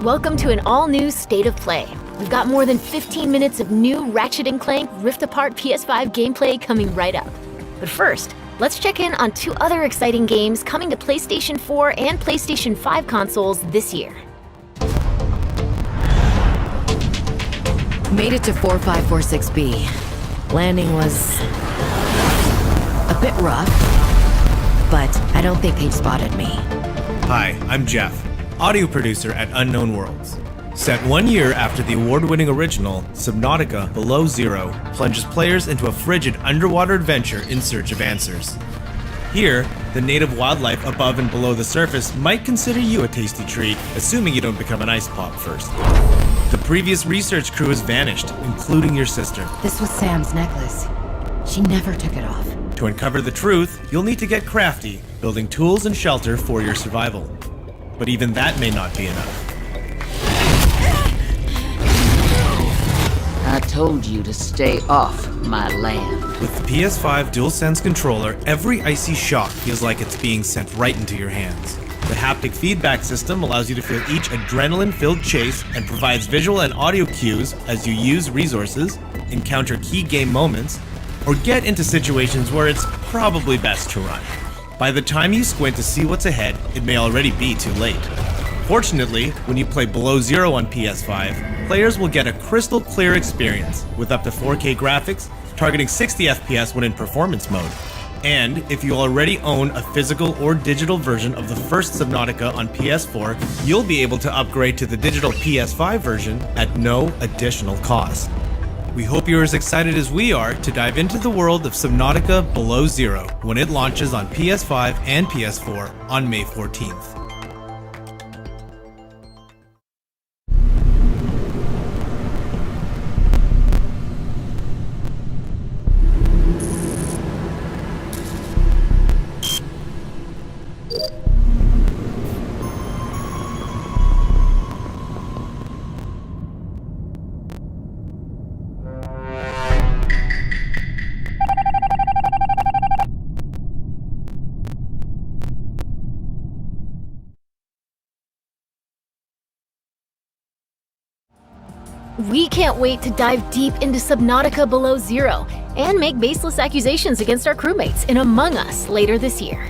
Welcome to an all-new State of Play. We've got more than 15 minutes of new Ratchet & Clank Rift Apart PS5 gameplay coming right up. But first, let's check in on two other exciting games coming to PlayStation 4 and PlayStation 5 consoles this year. Made it to 4546B. Landing was a bit rough, but I don't think they've spotted me. Hi, I'm Jeff, audio producer at Unknown Worlds. Set 1 year after the award-winning original, Subnautica Below Zero plunges players into a frigid underwater adventure in search of answers. Here, the native wildlife above and below the surface might consider you a tasty treat, assuming you don't become an ice pop first. The previous research crew has vanished, including your sister. This was Sam's necklace. She never took it off. To uncover the truth, you'll need to get crafty, building tools and shelter for your survival. But even that may not be enough. I told you to stay off my land. With the PS5 DualSense controller, every icy shock feels like it's being sent right into your hands. The haptic feedback system allows you to feel each adrenaline-filled chase and provides visual and audio cues as you use resources, encounter key game moments, or get into situations where it's probably best to run. By the time you squint to see what's ahead, it may already be too late. Fortunately, when you play Below Zero on PS5, players will get a crystal clear experience with up to 4K graphics, targeting 60 FPS when in performance mode. And if you already own a physical or digital version of the first Subnautica on PS4, you'll be able to upgrade to the digital PS5 version at no additional cost. We hope you're as excited as we are to dive into the world of Subnautica Below Zero when it launches on PS5 and PS4 on May 14th. We can't wait to dive deep into Subnautica Below Zero and make baseless accusations against our crewmates in Among Us later this year.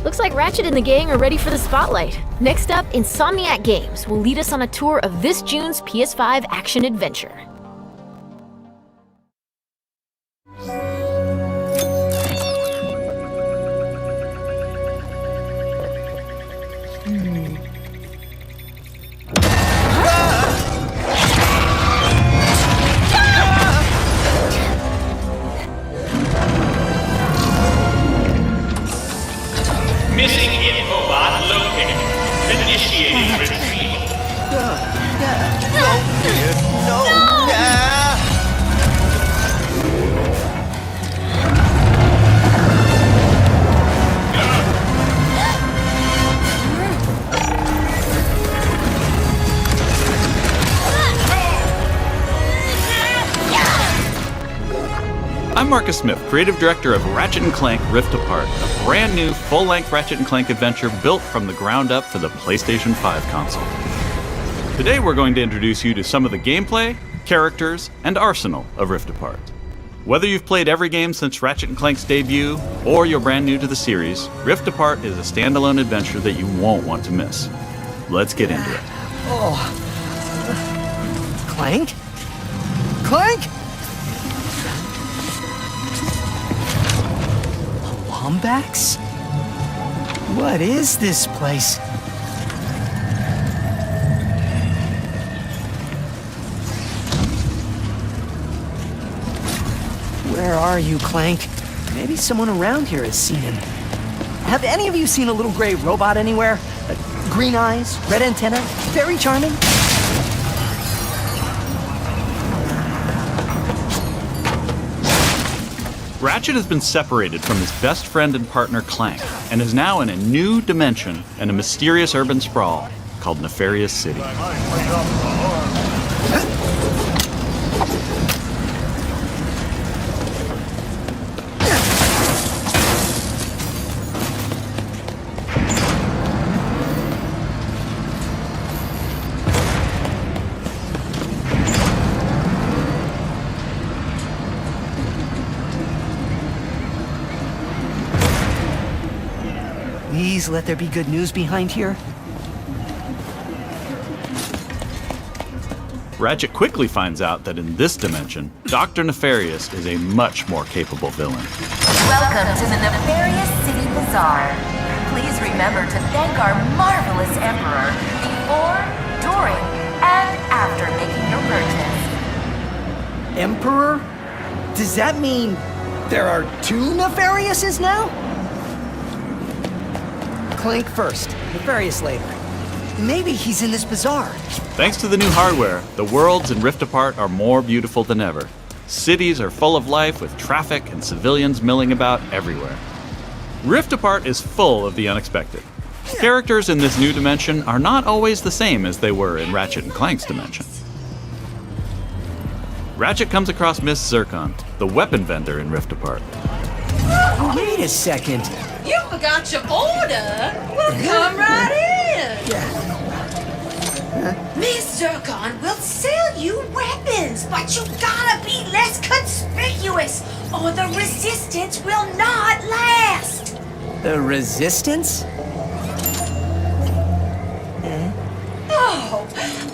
Looks like Ratchet and the gang are ready for the spotlight. Next up, Insomniac Games will lead us on a tour of this June's PS5 action adventure. Missing infobot located. Initiating retrieval. I'm Marcus Smith, creative director of Ratchet & Clank Rift Apart, a brand new full-length Ratchet & Clank adventure built from the ground up for the PlayStation 5 console. Today we're going to introduce you to some of the gameplay, characters, and arsenal of Rift Apart. Whether you've played every game since Ratchet & Clank's debut, or you're brand new to the series, Rift Apart is a standalone adventure that you won't want to miss. Let's get into it. Clank? Clank? Wombax? What is this place? Where are you, Clank? Maybe someone around here has seen him. Have any of you seen a little gray robot anywhere? Green eyes, red antenna, very charming? Ratchet has been separated from his best friend and partner Clank, and is now in a new dimension in a mysterious urban sprawl called Nefarious City. Please let there be good news behind here. Ratchet quickly finds out that in this dimension, Dr. Nefarious is a much more capable villain. Welcome to the Nefarious City Bazaar. Please remember to thank our marvelous Emperor before, during, and after making your purchase. Emperor? Does that mean there are two Nefariouses now? Clank first, Nefarious later. Maybe he's in this bazaar. Thanks to the new hardware, the worlds in Rift Apart are more beautiful than ever. Cities are full of life with traffic and civilians milling about everywhere. Rift Apart is full of the unexpected. Characters in this new dimension are not always the same as they were in Ratchet and Clank's dimension. Ratchet comes across Miss Zircon, the weapon vendor in Rift Apart. Wait a second. You forgot your order? Well, come right in. Miss Zircon will sell you weapons, but you gotta be less conspicuous, or the resistance will not last. The Resistance? Oh,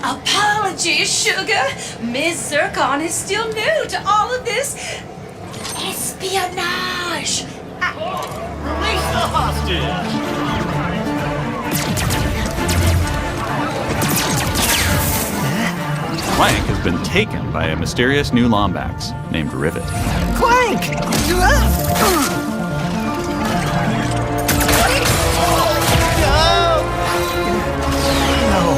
apologies, sugar. Miss Zircon is still new to all of this espionage. Release the hostage! Clank has been taken by a mysterious new Lombax named Rivet. Clank! No.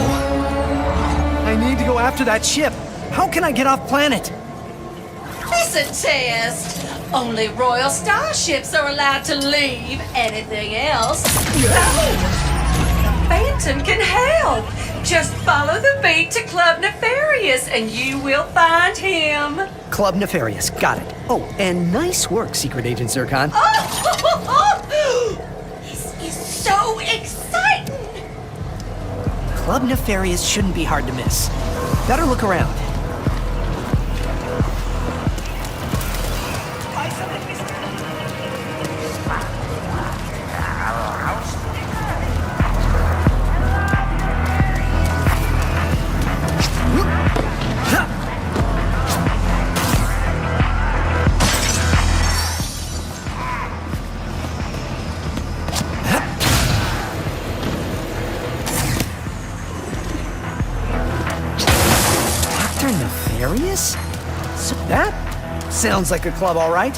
I need to go after that ship. How can I get off planet? It's a test. Only royal starships are allowed to leave. Anything else? Phantom can help. Just follow the beat to Club Nefarious and you will find him. Club Nefarious, got it. Oh, and nice work, Secret Agent Zircon. This is so exciting. Club Nefarious shouldn't be hard to miss. Better look around. Nefarious? So that sounds like a club, all right.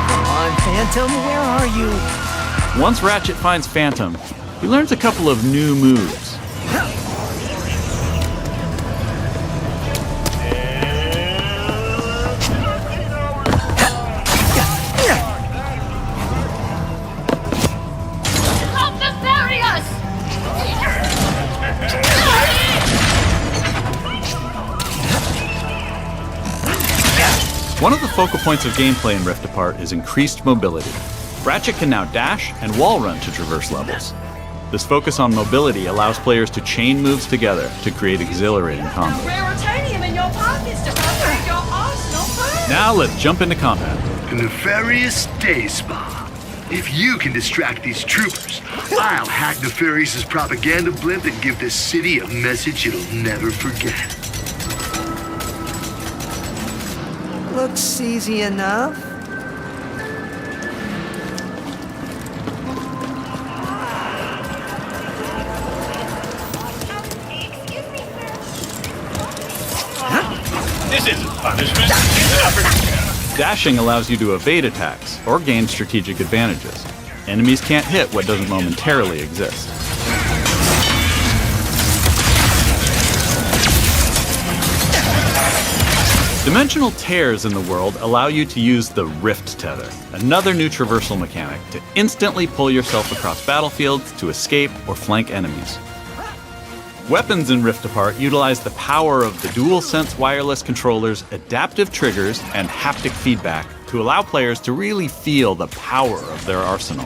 Come on, Phantom, where are you? Once Ratchet finds Phantom, he learns a couple of new moves. One of the focal points of gameplay in Rift Apart is increased mobility. Ratchet can now dash and wall run to traverse levels. This focus on mobility allows players to chain moves together to create exhilarating combos. Raritanium in your pockets to upgrade your arsenal first. Now let's jump into combat. The Nefarious Day Spa. If you can distract these troopers, I'll hack Nefarious's propaganda blimp and give this city a message it'll never forget. Looks easy enough. This isn't punishment, it's opportunity. Dashing allows you to evade attacks or gain strategic advantages. Enemies can't hit what doesn't momentarily exist. Dimensional tears in the world allow you to use the Rift Tether, another new traversal mechanic to instantly pull yourself across battlefields to escape or flank enemies. Weapons in Rift Apart utilize the power of the DualSense wireless controller's adaptive triggers and haptic feedback to allow players to really feel the power of their arsenal.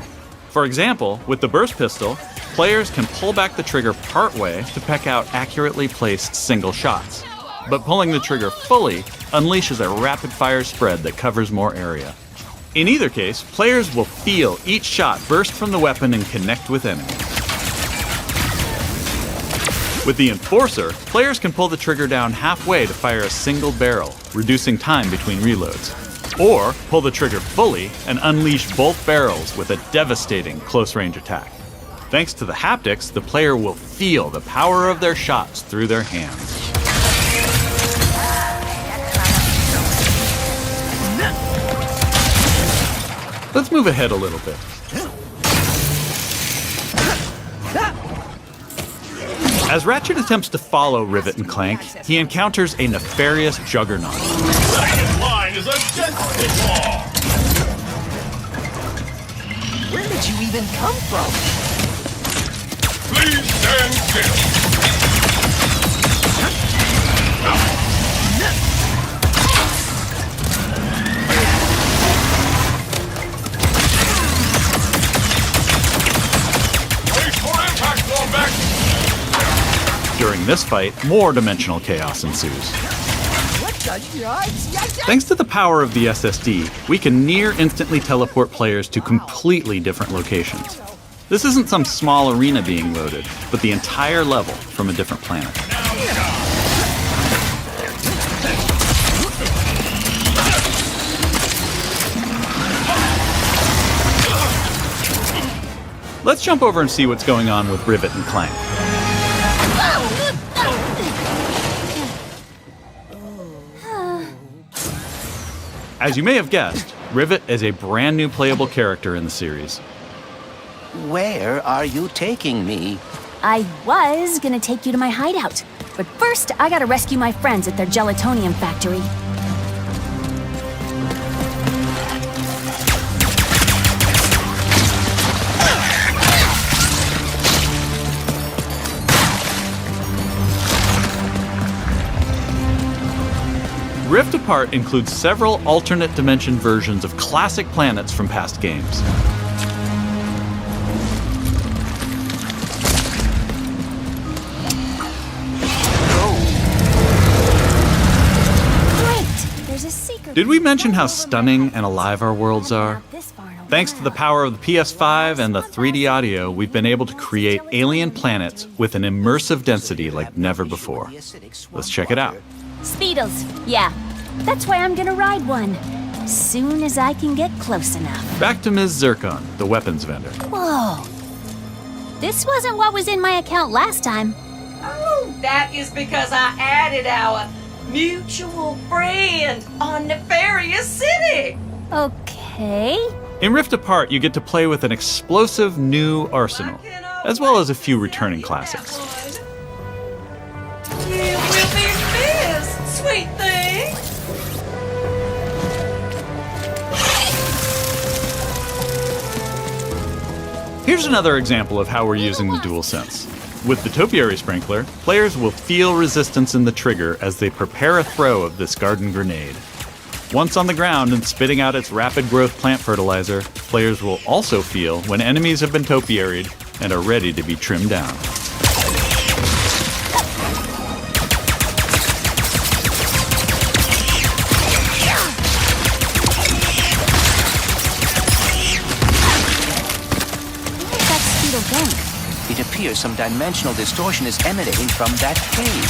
For example, with the burst pistol, players can pull back the trigger partway to peck out accurately placed single shots. But pulling the trigger fully unleashes a rapid-fire spread that covers more area. In either case, players will feel each shot burst from the weapon and connect with enemies. With the Enforcer, players can pull the trigger down halfway to fire a single barrel, reducing time between reloads. Or pull the trigger fully and unleash both barrels with a devastating close-range attack. Thanks to the haptics, the player will feel the power of their shots through their hands. Let's move ahead a little bit. As Ratchet attempts to follow Rivet and Clank, he encounters a nefarious juggernaut. Second line is a density ball. Where did you even come from? Please stand still. Wait for impact, fall back. During this fight, more dimensional chaos ensues. Thanks to the power of the SSD, we can near instantly teleport players to completely different locations. This isn't some small arena being loaded, but the entire level from a different planet. Let's jump over and see what's going on with Rivet and Clank. As you may have guessed, Rivet is a brand new playable character in the series. Where are you taking me? I was gonna take you to my hideout, but first I gotta rescue my friends at their gelatonium factory. Rift Apart includes several alternate dimension versions of classic planets from past games. Great! There's a secret. Did we mention how stunning and alive our worlds are? Thanks to the power of the PS5 and the 3D audio, we've been able to create alien planets with an immersive density like never before. Let's check it out. Speedles, yeah. That's why I'm gonna ride one. Soon as I can get close enough. Back to Ms. Zircon, the weapons vendor. Whoa. This wasn't what was in my account last time. Oh, that is because I added our mutual friend on Nefarious City. Okay. In Rift Apart, you get to play with an explosive new arsenal, as well as a few returning classics. You will be missed, sweet thing. Here's another example of how we're using the DualSense. With the Topiary Sprinkler, players will feel resistance in the trigger as they prepare a throw of this garden grenade. Once on the ground and spitting out its rapid growth plant fertilizer, players will also feel when enemies have been topiaried and are ready to be trimmed down. It appears some dimensional distortion is emanating from that cave.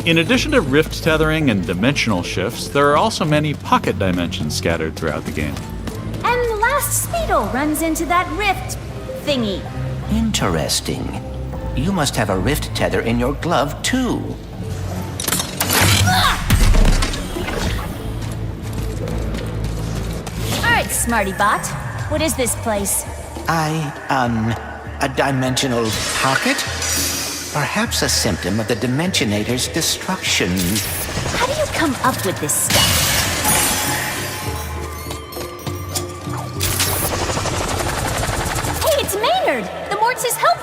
In addition to rift tethering and dimensional shifts, there are also many pocket dimensions scattered throughout the game. And the last Speedle runs into that rift thingy. Interesting. You must have a rift tether in your glove, too. Alright, Smarty Bot. What is this place? A dimensional pocket? Perhaps a symptom of the Dimensionator's destruction. How do you come up with this stuff?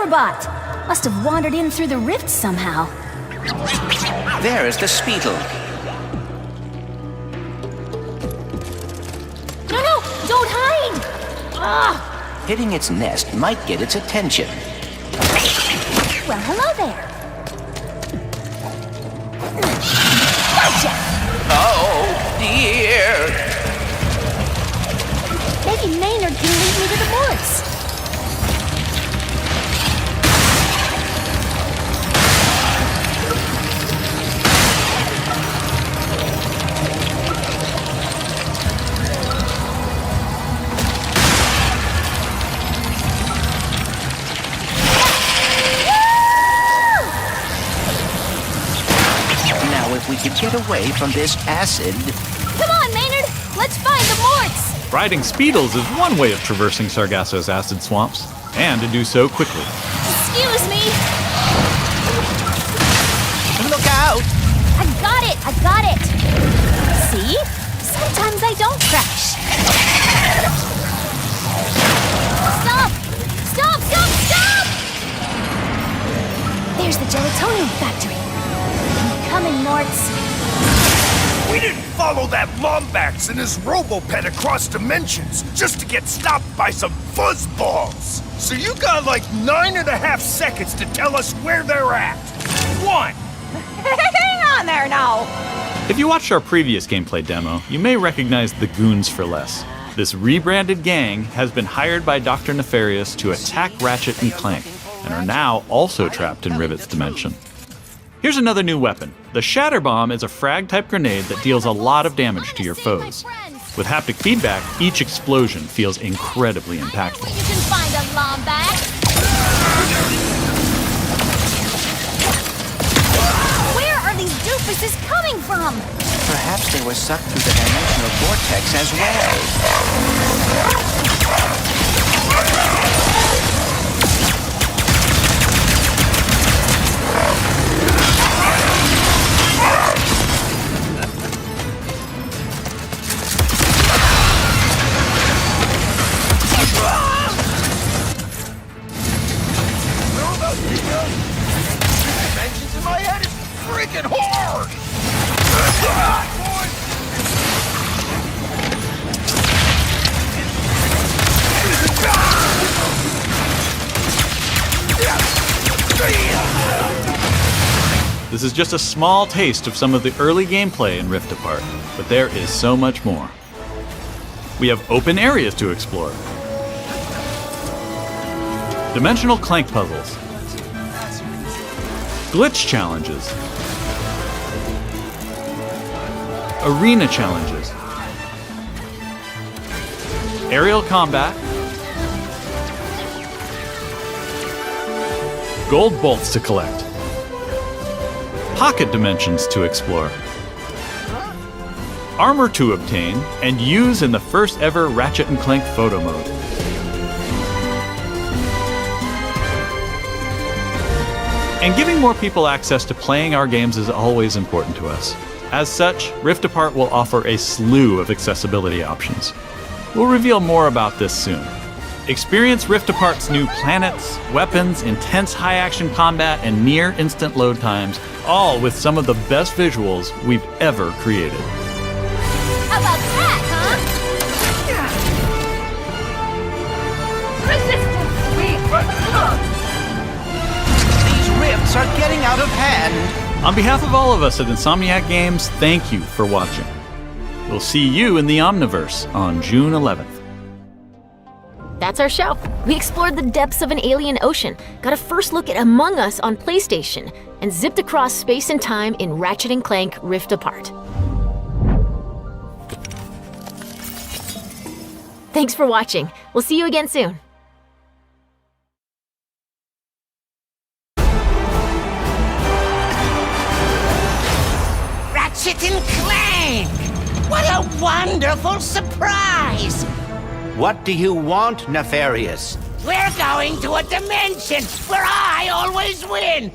robot! Must have wandered in through the rift somehow. There is the Speetle. No, don't hide! Ah! Hitting its nest might get its attention. Well, hello there. Gotcha! Oh, dear! Maybe Maynard can lead me to the Morse. Now, if we could get away from this acid... Come on, Maynard! Let's find the Morse! Riding Speedles is one way of traversing Sargasso's acid swamps, and to do so quickly. Excuse me! Look out! I got it! See? Sometimes I don't crash. Stop! There's the gelatonium factory. I'm coming, Morts. We didn't follow that Lombax and his Robopet across dimensions just to get stopped by some fuzzballs. So you got like 9.5 seconds to tell us where they're at. 1. Hang on there now. If you watched our previous gameplay demo, you may recognize the Goons for Less. This rebranded gang has been hired by Dr. Nefarious to attack Ratchet and Clank, and are now also trapped in Rivet's dimension. Here's another new weapon. The Shatter Bomb is a frag-type grenade that deals a lot of damage to your foes. With haptic feedback, each explosion feels incredibly impactful. You can find a Lombax. Where are these doofuses coming from? Perhaps they were sucked through the dimensional vortex as well. Dimensions in my head is freaking hard! This is just a small taste of some of the early gameplay in Rift Apart, but there is so much more. We have open areas to explore, dimensional Clank puzzles, glitch challenges, arena challenges, aerial combat, gold bolts to collect, pocket dimensions to explore, armor to obtain and use in the first ever Ratchet and Clank photo mode. And giving more people access to playing our games is always important to us. As such, Rift Apart will offer a slew of accessibility options. We'll reveal more about this soon. Experience Rift Apart's new planets, weapons, intense high-action combat, and near-instant load times, all with some of the best visuals we've ever created. How about that, huh? These rifts are getting out of hand. On behalf of all of us at Insomniac Games, thank you for watching. We'll see you in the Omniverse on June 11th. That's our show. We explored the depths of an alien ocean, got a first look at Among Us on PlayStation, and zipped across space and time in Ratchet & Clank Rift Apart. Thanks for watching. We'll see you again soon. Ratchet and Clank! What a wonderful surprise! What do you want, Nefarious? We're going to a dimension where I always win!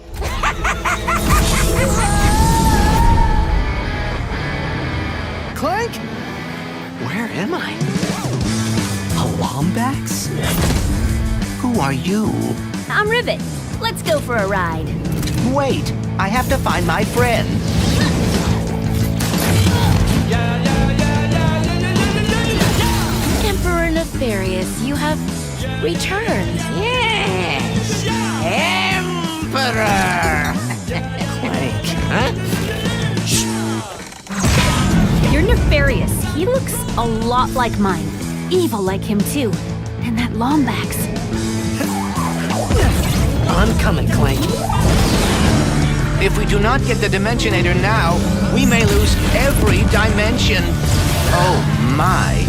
Clank? Where am I? A Lombax? Who are you? I'm Rivet. Let's go for a ride. Wait, I have to find my friend. Emperor Nefarious, you have returned. Yes! Emperor! Clank. You're Nefarious. He looks a lot like mine. Evil like him, too. And that Lombax. I'm coming, Clank. If we do not get the Dimensionator now, we may lose every dimension. Oh my.